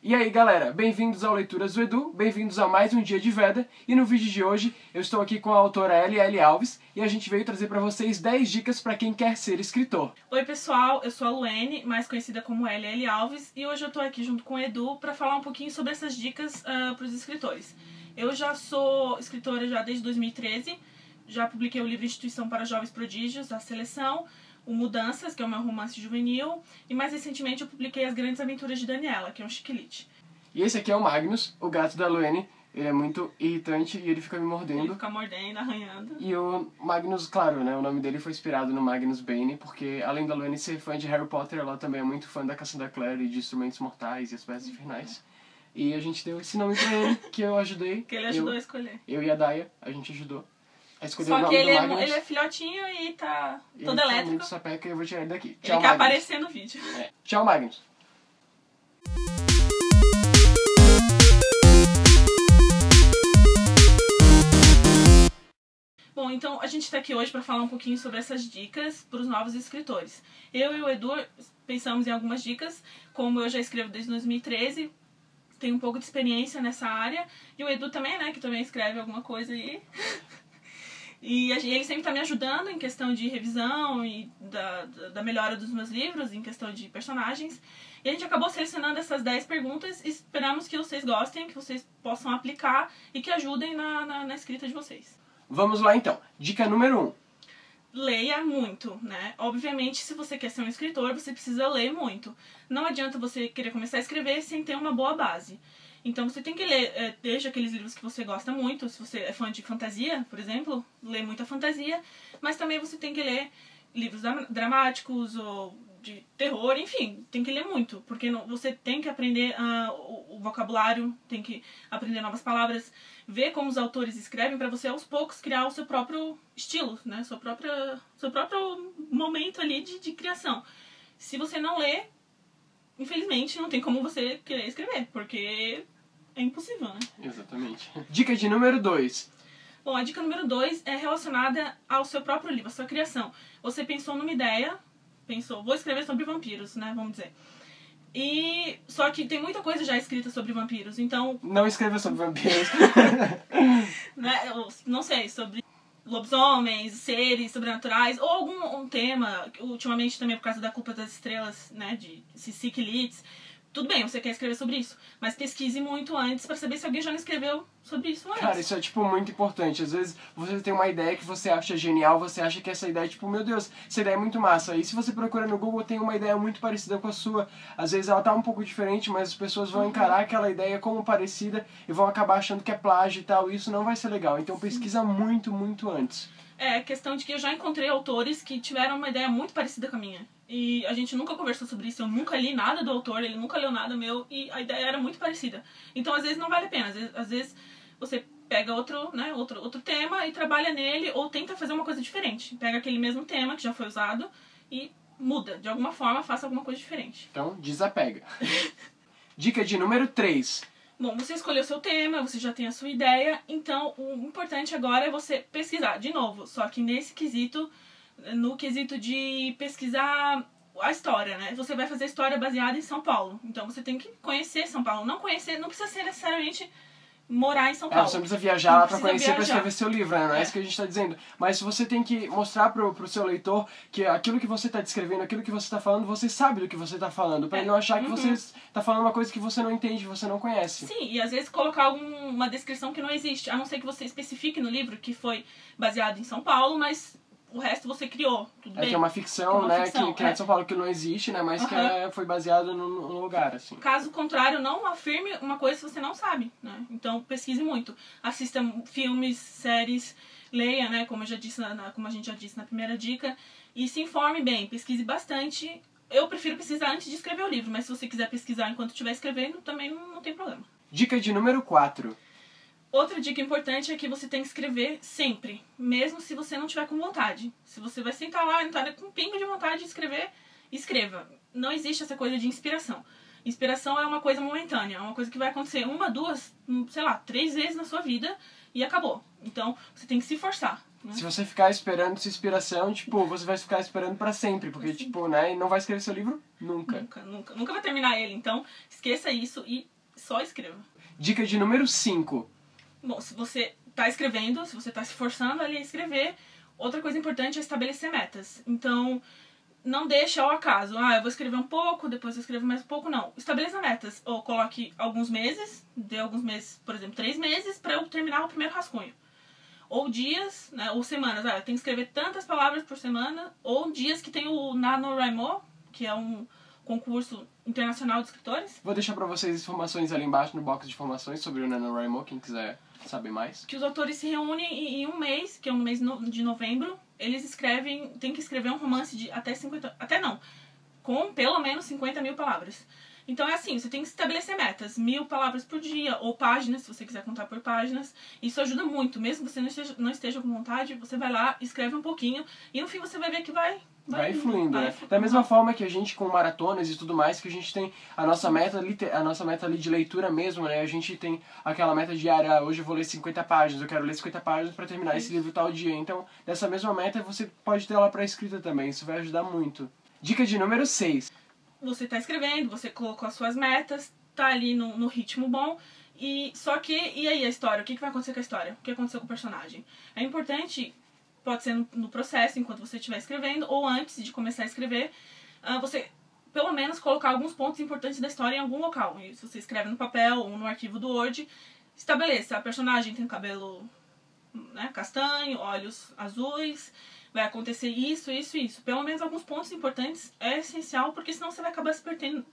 E aí galera, bem-vindos ao Leituras do Edu, bem-vindos a mais um dia de Veda. E no vídeo de hoje eu estou aqui com a autora L.L. Alves e a gente veio trazer para vocês 10 dicas para quem quer ser escritor. Oi pessoal, eu sou a Luene, mais conhecida como L.L. Alves, e hoje eu tô aqui junto com o Edu para falar um pouquinho sobre essas dicas para os escritores. Eu já sou escritora já desde 2013, já publiquei o livro Instituição para Jovens Prodígios, A Seleção, o Mudanças, que é o meu romance juvenil, e mais recentemente eu publiquei As Grandes Aventuras de Daniela, que é um chiquilite. E esse aqui é o Magnus, o gato da Luene. Ele é muito irritante e ele fica me mordendo. Ele fica mordendo, arranhando. E o Magnus, claro, né, o nome dele foi inspirado no Magnus Bane, porque além da Luene ser fã de Harry Potter, ela também é muito fã da Cassandra Clare e de Instrumentos Mortais e As Peças Infernais. E a gente deu esse nome pra ele, que eu ajudei. Que ele ajudou a escolher. Eu e a Daya, a gente ajudou a escolher o Só nome que do Magnus. ele é filhotinho e tá todo Ele elétrico. muito sapeca e eu vou tirar ele daqui. Ele Tchau, quer Magnus. aparecer no vídeo. Tchau, Magnus. Bom, então a gente tá aqui hoje para falar um pouquinho sobre essas dicas para os novos escritores. Eu e o Edu pensamos em algumas dicas, como eu já escrevo desde 2013, tenho um pouco de experiência nessa área, e o Edu também, né, que também escreve alguma coisa aí. E ele sempre tá me ajudando em questão de revisão e da melhora dos meus livros, em questão de personagens. E a gente acabou selecionando essas 10 perguntas e esperamos que vocês gostem, que vocês possam aplicar e que ajudem na escrita de vocês. Vamos lá então. Dica número 1. Leia muito, né? Obviamente, se você quer ser um escritor, você precisa ler muito. Não adianta você querer começar a escrever sem ter uma boa base. Então você tem que ler, desde aqueles livros que você gosta muito, se você é fã de fantasia, por exemplo, lê muita fantasia, mas também você tem que ler livros dramáticos ou de terror, enfim, tem que ler muito, porque você tem que aprender o vocabulário, tem que aprender novas palavras, ver como os autores escrevem para você aos poucos criar o seu próprio estilo, né? Seu próprio momento ali de criação. Se você não lê, infelizmente não tem como você querer escrever, porque é impossível, né? Exatamente. Dica de número 2. Bom, a dica número 2 é relacionada ao seu próprio livro, à sua criação. Você pensou numa ideia, vou escrever sobre vampiros, né, vamos dizer. E só que tem muita coisa já escrita sobre vampiros, então... Não escreva sobre vampiros. Né, não sei, sobre lobisomens, seres sobrenaturais, ou algum tema, ultimamente também por causa da Culpa das Estrelas, né, de Siquilites. Tudo bem, você quer escrever sobre isso, mas pesquise muito antes pra saber se alguém já não escreveu sobre isso antes. Cara, isso é, tipo, muito importante. Às vezes você tem uma ideia que você acha genial, você acha que essa ideia, tipo, meu Deus, essa ideia é muito massa. E se você procura no Google, tem uma ideia muito parecida com a sua. Às vezes ela tá um pouco diferente, mas as pessoas vão encarar aquela ideia como parecida e vão acabar achando que é plágio e tal. E isso não vai ser legal. Então pesquisa muito, muito antes. É questão de que eu já encontrei autores que tiveram uma ideia muito parecida com a minha. E a gente nunca conversou sobre isso, eu nunca li nada do autor, ele nunca leu nada meu, e a ideia era muito parecida. Então às vezes não vale a pena, às vezes você pega outro tema e trabalha nele, ou tenta fazer uma coisa diferente. Pega aquele mesmo tema que já foi usado e muda, de alguma forma faça alguma coisa diferente. Então desapega. Dica de número 3. Bom, você escolheu seu tema, você já tem a sua ideia, então o importante agora é você pesquisar, de novo, só que nesse quesito, no quesito de pesquisar a história, né? Você vai fazer a história baseada em São Paulo, então você tem que conhecer São Paulo, não precisa ser necessariamente morar em São Paulo. Você não precisa viajar lá pra conhecer, pra escrever seu livro, né? Não é isso que a gente tá dizendo. Mas você tem que mostrar pro seu leitor que aquilo que você tá descrevendo, aquilo que você tá falando, você sabe do que você tá falando. Pra ele não achar que você tá falando uma coisa que você não entende, que você não conhece. Sim, e às vezes colocar uma descrição que não existe, a não ser que você especifique no livro que foi baseado em São Paulo, mas o resto você criou, tudo bem. Que é uma ficção, né, que é de São Paulo, que não existe, né, mas que foi baseado num lugar, assim. Caso contrário, não afirme uma coisa que você não sabe, né, então pesquise muito. Assista filmes, séries, leia, né, como a gente já disse na primeira dica, e se informe bem, pesquise bastante. Eu prefiro pesquisar antes de escrever o livro, mas se você quiser pesquisar enquanto estiver escrevendo, também não tem problema. Dica de número 4. Outra dica importante é que você tem que escrever sempre, mesmo se você não tiver com vontade. Se você vai sentar lá e não tá com um pingo de vontade de escrever, escreva. Não existe essa coisa de inspiração. Inspiração é uma coisa momentânea, é uma coisa que vai acontecer 1, 2, sei lá, 3 vezes na sua vida e acabou. Então, você tem que se forçar. Né? Se você ficar esperando sua inspiração, tipo, você vai ficar esperando pra sempre, porque, tipo, né, e não vai escrever seu livro nunca. Nunca vai terminar ele, então esqueça isso e só escreva. Dica de número 5. Bom, se você tá escrevendo, se você tá se forçando ali a escrever, outra coisa importante é estabelecer metas. Então, não deixe ao acaso. Eu vou escrever um pouco, depois eu escrevo mais um pouco. Não. Estabeleça metas. Ou coloque alguns meses, dê alguns meses, por exemplo, 3 meses, para eu terminar o primeiro rascunho. Ou dias, né, ou semanas. Eu tenho que escrever tantas palavras por semana. Ou dias que tem o NaNoWriMo, que é um concurso internacional de escritores. Vou deixar pra vocês informações ali embaixo no box de informações sobre o NaNoWriMo, quem quiser saber mais. Que os autores se reúnem em um mês, que é um mês de novembro. Eles tem que escrever um romance de com pelo menos 50 mil palavras. Então é assim, você tem que estabelecer metas, 1000 palavras por dia, ou páginas, se você quiser contar por páginas. Isso ajuda muito, mesmo que você não esteja com vontade, você vai lá, escreve um pouquinho, e no fim você vai ver que vai fluindo, né? Da mesma forma que a gente com maratonas e tudo mais, que a gente tem a nossa meta ali de leitura mesmo, né? A gente tem aquela meta diária, hoje eu vou ler 50 páginas, eu quero ler 50 páginas para terminar esse livro tal dia. Então, dessa mesma meta você pode ter ela para escrita também, isso vai ajudar muito. Dica de número 6. Você tá escrevendo, você colocou as suas metas, tá ali no ritmo bom, e aí a história? O que vai acontecer com a história? O que aconteceu com o personagem? É importante, pode ser no processo, enquanto você estiver escrevendo, ou antes de começar a escrever, você pelo menos colocar alguns pontos importantes da história em algum local. E se você escreve no papel ou no arquivo do Word, estabeleça, a personagem tem cabelo, né, castanho, olhos azuis, vai acontecer isso, isso e isso. Pelo menos alguns pontos importantes é essencial, porque senão você vai acabar se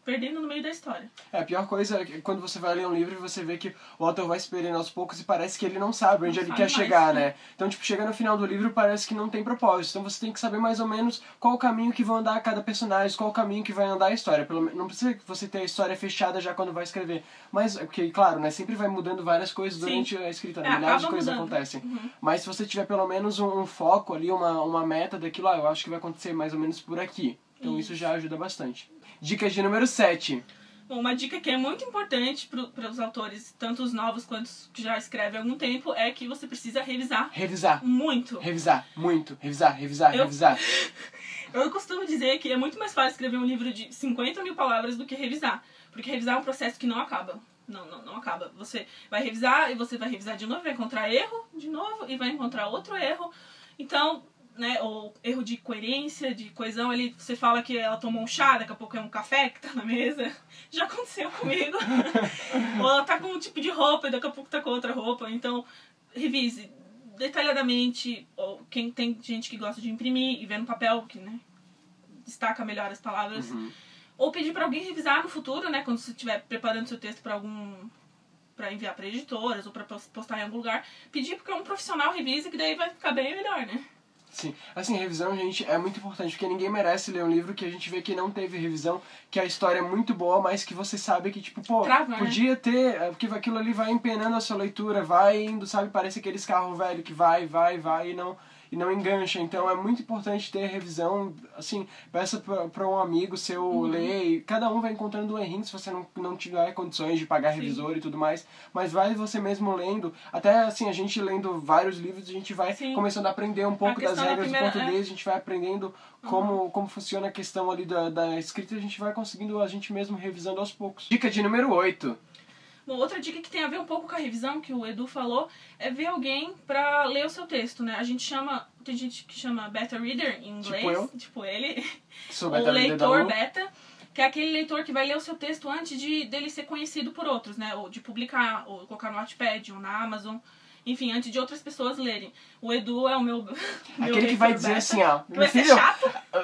perdendo no meio da história. A pior coisa é quando você vai ler um livro e você vê que o autor vai se perdendo aos poucos e parece que ele não sabe onde ele quer chegar, né? Então, tipo, chega no final do livro parece que não tem propósito. Então você tem que saber mais ou menos qual o caminho que vai andar cada personagem, qual o caminho que vai andar a história. Não precisa que você tenha a história fechada já quando vai escrever. Mas, porque, claro, né, sempre vai mudando várias coisas durante a escrita, né? Milhares de coisas acontecem. Mas se você tiver pelo menos um foco ali, uma meta daquilo, eu acho que vai acontecer mais ou menos por aqui. Então isso já ajuda bastante. Dica de número 7. Bom, uma dica que é muito importante para os autores, tanto os novos quanto os que já escrevem há algum tempo, é que você precisa revisar. Revisar. Muito. Revisar. Muito. Revisar. Revisar. Eu costumo dizer que é muito mais fácil escrever um livro de 50 mil palavras do que revisar. Porque revisar é um processo que não acaba. Não acaba. Você vai revisar e você vai revisar de novo, vai encontrar erro de novo e vai encontrar outro erro. Então, né, ou erro de coerência, de coesão, ali você fala que ela tomou um chá, daqui a pouco é um café que tá na mesa. Já aconteceu comigo. Ou ela tá com um tipo de roupa e daqui a pouco tá com outra roupa. Então, revise detalhadamente. Ou quem tem gente que gosta de imprimir e ver no papel, que, né, destaca melhor as palavras. Ou pedir pra alguém revisar no futuro, né, quando você estiver preparando seu texto pra enviar pra editoras ou pra postar em algum lugar. Pedir porque um profissional revisa, que daí vai ficar bem melhor, né? Sim, assim, revisão, gente, é muito importante, porque ninguém merece ler um livro que a gente vê que não teve revisão, que a história é muito boa, mas que você sabe que, tipo, pô, podia ter, porque aquilo ali vai empenando a sua leitura, vai indo, sabe, parece aqueles carros velhos que vai e não engancha. Então é muito importante ter revisão, assim, peça pra um amigo seu ler, e cada um vai encontrando um errinho se você não tiver condições de pagar revisor e tudo mais, mas vai você mesmo lendo, até assim, a gente lendo vários livros, a gente vai começando a aprender um pouco das regras do português, a gente vai aprendendo como funciona a questão ali da escrita, a gente vai conseguindo a gente mesmo revisando aos poucos. Dica de número 8. Bom, outra dica que tem a ver um pouco com a revisão, que o Edu falou, é ver alguém pra ler o seu texto, né? Tem gente que chama beta reader em inglês, tipo ele, Sou o leitor beta, que é aquele leitor que vai ler o seu texto antes dele ser conhecido por outros, né? Ou de publicar, ou colocar no Wattpad, ou na Amazon. Enfim, antes de outras pessoas lerem. O Edu é o meu aquele que vai dizer beta, assim, ó, meu filho,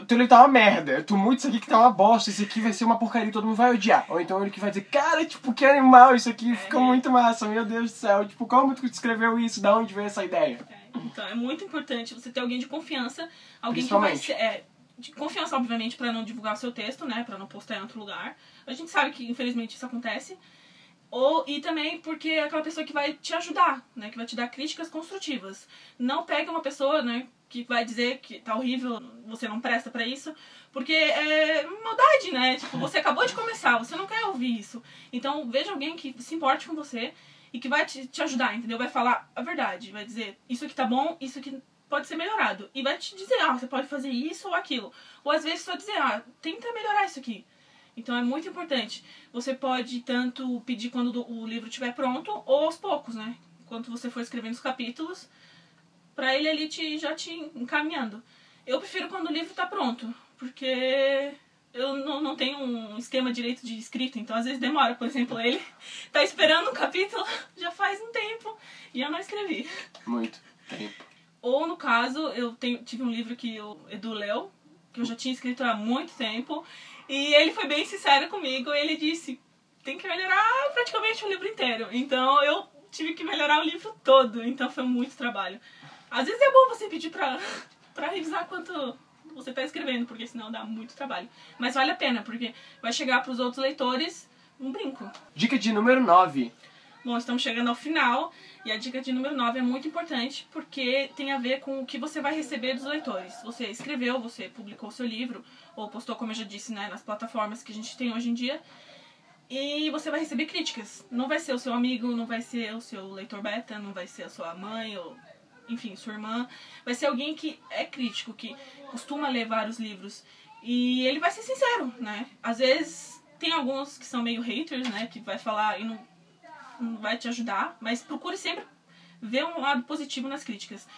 teu livro tá uma merda, eu tô muito isso aqui que tá uma bosta, isso aqui vai ser uma porcaria, todo mundo vai odiar. Ou então ele que vai dizer, cara, tipo, que animal, isso aqui ficou muito massa, meu Deus do céu, tipo, como tu escreveu isso, da onde veio essa ideia? Então é muito importante você ter alguém de confiança, alguém que vai ser... de confiança, obviamente, pra não divulgar o seu texto, né, pra não postar em outro lugar. A gente sabe que, infelizmente, isso acontece. E também porque é aquela pessoa que vai te ajudar, né? Que vai te dar críticas construtivas. Não pega uma pessoa, né, que vai dizer que tá horrível, você não presta pra isso, porque é maldade, né? Tipo, você acabou de começar, você não quer ouvir isso. Então, veja alguém que se importe com você e que vai te ajudar, entendeu? Vai falar a verdade, vai dizer, isso aqui tá bom, isso aqui pode ser melhorado. E vai te dizer, você pode fazer isso ou aquilo. Ou às vezes só dizer, tenta melhorar isso aqui. Então é muito importante. Você pode tanto pedir quando o livro estiver pronto, ou aos poucos, né? Enquanto você for escrevendo os capítulos, pra ele ali já te encaminhando. Eu prefiro quando o livro tá pronto, porque eu não tenho um esquema direito de escrita, então às vezes demora. Por exemplo, ele tá esperando um capítulo já faz um tempo e eu não escrevi. Muito tempo. Ou no caso, eu tive um livro que o Edu leu, que eu já tinha escrito há muito tempo, e ele foi bem sincero comigo, e ele disse, tem que melhorar praticamente o livro inteiro. Então eu tive que melhorar o livro todo, então foi muito trabalho. Às vezes é bom você pedir pra revisar quanto você tá escrevendo, porque senão dá muito trabalho. Mas vale a pena, porque vai chegar pros outros leitores um brinco. Dica de número 9. Bom, estamos chegando ao final, e a dica de número 9 é muito importante, porque tem a ver com o que você vai receber dos leitores. Você escreveu, você publicou seu livro, ou postou, como eu já disse, né, nas plataformas que a gente tem hoje em dia, e você vai receber críticas. Não vai ser o seu amigo, não vai ser o seu leitor beta, não vai ser a sua mãe, ou enfim, sua irmã. Vai ser alguém que é crítico, que costuma ler vários livros. E ele vai ser sincero, né? Às vezes tem alguns que são meio haters, né? Que vai falar e não vai te ajudar. Mas procure sempre ver um lado positivo nas críticas.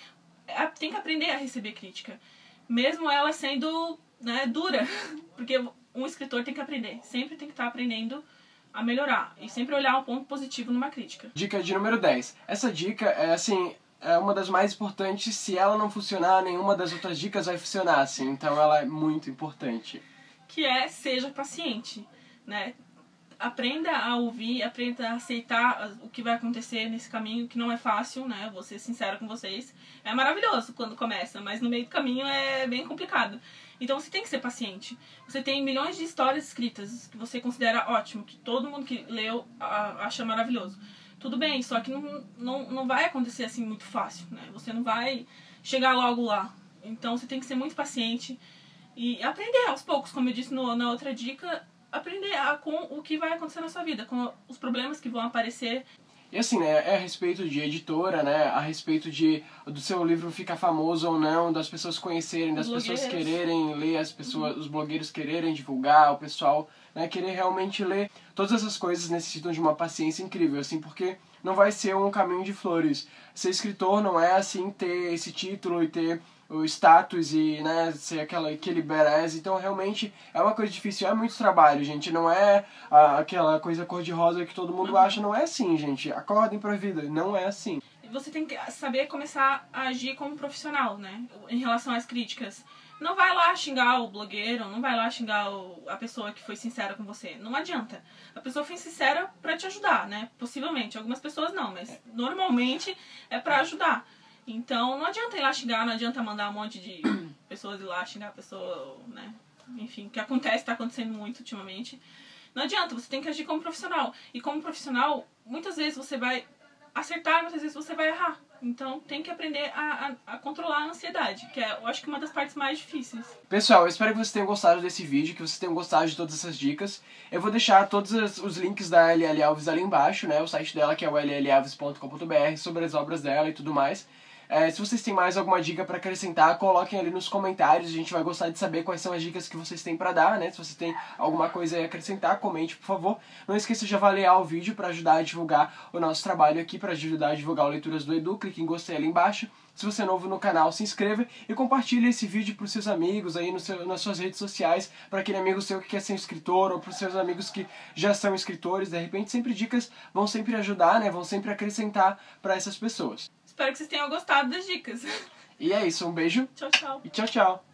Tem que aprender a receber crítica. Mesmo ela sendo, né, dura. Porque um escritor tem que aprender. Sempre tem que estar aprendendo a melhorar. E sempre olhar um ponto positivo numa crítica. Dica de número 10. Essa dica é assim... é uma das mais importantes. Se ela não funcionar, nenhuma das outras dicas vai funcionar, assim. Então ela é muito importante. Que é, seja paciente, né? Aprenda a ouvir, aprenda a aceitar o que vai acontecer nesse caminho, que não é fácil, né? Vou ser sincera com vocês. É maravilhoso quando começa, mas no meio do caminho é bem complicado. Então você tem que ser paciente. Você tem milhões de histórias escritas que você considera ótimo, que todo mundo que leu acha maravilhoso. Tudo bem, só que não vai acontecer assim muito fácil, né? Você não vai chegar logo lá. Então você tem que ser muito paciente e aprender aos poucos, como eu disse na outra dica, aprender com o que vai acontecer na sua vida, com os problemas que vão aparecer. E assim, né, é a respeito de editora, né, a respeito do seu livro ficar famoso ou não, das pessoas conhecerem, das pessoas quererem ler, os blogueiros quererem divulgar, o pessoal, né, querer realmente ler. Todas essas coisas necessitam de uma paciência incrível, assim, porque não vai ser um caminho de flores. Ser escritor não é, assim, ter esse título e ter o status e, né, ser aquele badass. Então, realmente, é uma coisa difícil, é muito trabalho, gente. Não é aquela coisa cor-de-rosa que todo mundo acha. Não é assim, gente. Acordem pra vida. Não é assim. Você tem que saber começar a agir como profissional, né? Em relação às críticas. Não vai lá xingar o blogueiro, não vai lá xingar a pessoa que foi sincera com você. Não adianta. A pessoa foi sincera pra te ajudar, né? Possivelmente. Algumas pessoas não, mas normalmente é pra ajudar. Então não adianta ir lá xingar, não adianta mandar um monte de pessoas ir lá xingar a pessoa, né? Enfim, o que acontece, tá acontecendo muito ultimamente. Não adianta, você tem que agir como profissional. E como profissional, muitas vezes você vai acertar, muitas vezes você vai errar. Então tem que aprender a controlar a ansiedade, que é, eu acho que uma das partes mais difíceis. Pessoal, eu espero que vocês tenham gostado desse vídeo, que vocês tenham gostado de todas essas dicas. Eu vou deixar todos os links da LL Alves ali embaixo, né? O site dela, que é o llalves.com.br, sobre as obras dela e tudo mais. Se vocês têm mais alguma dica para acrescentar, coloquem ali nos comentários. A gente vai gostar de saber quais são as dicas que vocês têm para dar, né? Se você tem alguma coisa a acrescentar, comente, por favor. Não esqueça de avaliar o vídeo para ajudar a divulgar o nosso trabalho aqui, para ajudar a divulgar o Leituras do Edu. Clique em gostei ali embaixo. Se você é novo no canal, se inscreva e compartilhe esse vídeo para os seus amigos aí nas suas redes sociais, para aquele amigo seu que quer ser escritor ou para os seus amigos que já são escritores. De repente, sempre dicas vão sempre ajudar, né? Vão sempre acrescentar para essas pessoas. Espero que vocês tenham gostado das dicas. E é isso, um beijo. Tchau, tchau. E tchau, tchau.